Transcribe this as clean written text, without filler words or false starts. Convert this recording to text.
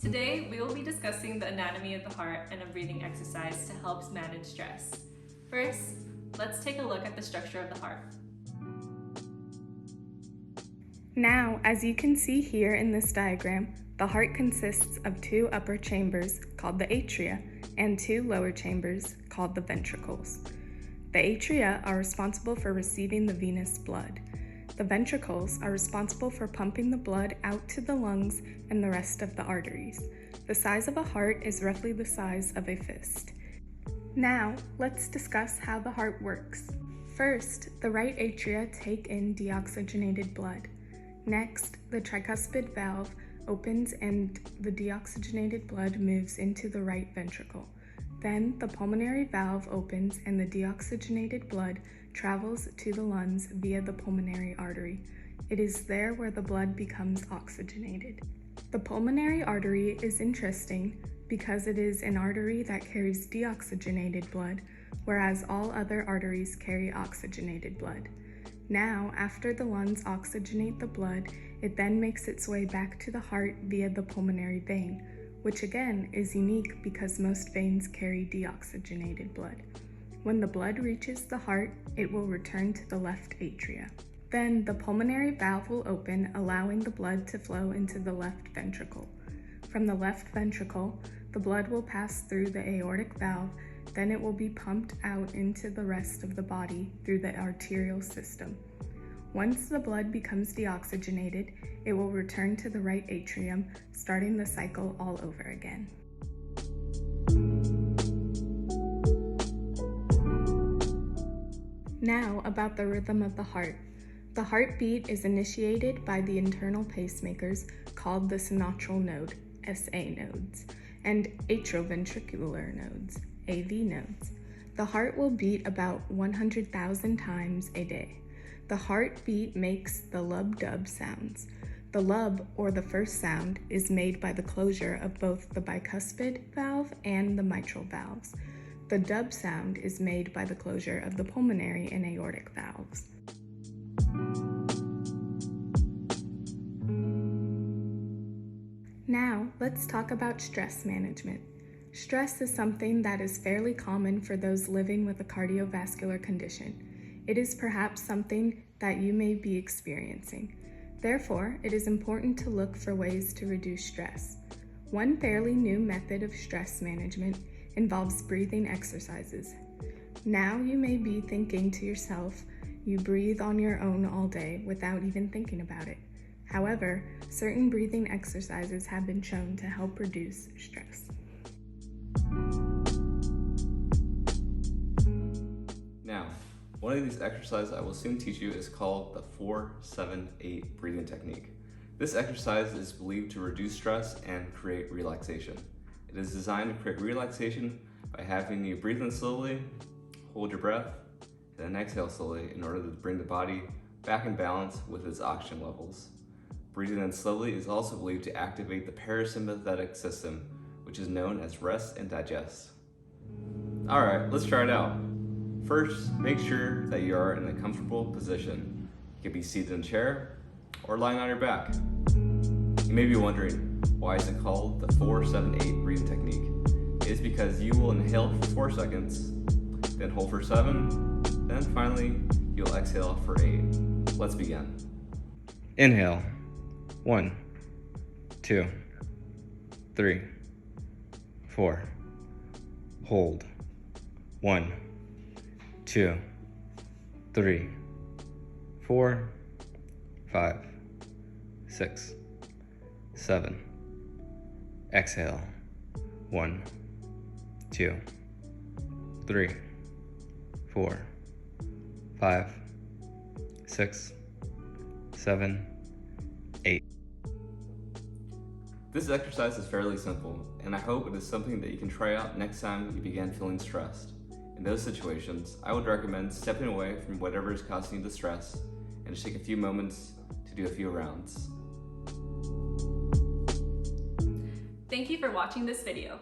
Today, we will be discussing the anatomy of the heart and a breathing exercise to help manage stress. First, let's take a look at the structure of the heart. Now, as you can see here in this diagram, the heart consists of two upper chambers called the atria and two lower chambers called the ventricles. The atria are responsible for receiving the venous blood. The ventricles are responsible for pumping the blood out to the lungs and the rest of the arteries. The size of a heart is roughly the size of a fist. Now, let's discuss how the heart works. First, the right atria take in deoxygenated blood. Next, the tricuspid valve opens and the deoxygenated blood moves into the right ventricle. Then, the pulmonary valve opens and the deoxygenated blood travels to the lungs via the pulmonary artery. It is there where the blood becomes oxygenated. The pulmonary artery is interesting because it is an artery that carries deoxygenated blood, whereas all other arteries carry oxygenated blood. Now, after the lungs oxygenate the blood, it then makes its way back to the heart via the pulmonary vein, which again is unique because most veins carry deoxygenated blood. When the blood reaches the heart, it will return to the left atria. Then the pulmonary valve will open, allowing the blood to flow into the left ventricle. From the left ventricle, the blood will pass through the aortic valve, then it will be pumped out into the rest of the body through the arterial system. Once the blood becomes deoxygenated, it will return to the right atrium, starting the cycle all over again. Now about the rhythm of the heart. The heartbeat is initiated by the internal pacemakers called the sinotral node, SA nodes, and atrioventricular nodes, AV nodes. The heart will beat about 100,000 times a day. The heartbeat makes the lub-dub sounds. The lub, or the first sound, is made by the closure of both the bicuspid valve and the mitral valves. The dub sound is made by the closure of the pulmonary and aortic valves. Now, let's talk about stress management. Stress is something that is fairly common for those living with a cardiovascular condition. It is perhaps something that you may be experiencing. Therefore, it is important to look for ways to reduce stress. One fairly new method of stress management involves breathing exercises. Now you may be thinking to yourself, you breathe on your own all day without even thinking about it. However, certain breathing exercises have been shown to help reduce stress. Now, one of these exercises I will soon teach you is called the 4-7-8 breathing technique. This exercise is believed to reduce stress and create relaxation. It is designed to create relaxation by having you breathe in slowly, hold your breath, and then exhale slowly in order to bring the body back in balance with its oxygen levels. Breathing in slowly is also believed to activate the parasympathetic system, which is known as rest and digest. Alright, let's try it out. First, make sure that you are in a comfortable position. You can be seated in a chair or lying on your back. You may be wondering, why is it called the 4-7-8 breathing technique? It is because you will inhale for 4 seconds, then hold for 7, then finally you'll exhale for 8. Let's begin. Inhale. 1, 2, 3, 4. Hold. 1, 2, 3, 4, 5, 6, 7. Exhale. 1, 2, 3, 4, 5, 6, 7, 8. This exercise is fairly simple, and I hope it is something that you can try out next time you begin feeling stressed. In those situations, I would recommend stepping away from whatever is causing you the stress and just take a few moments to do a few rounds. Thank you for watching this video.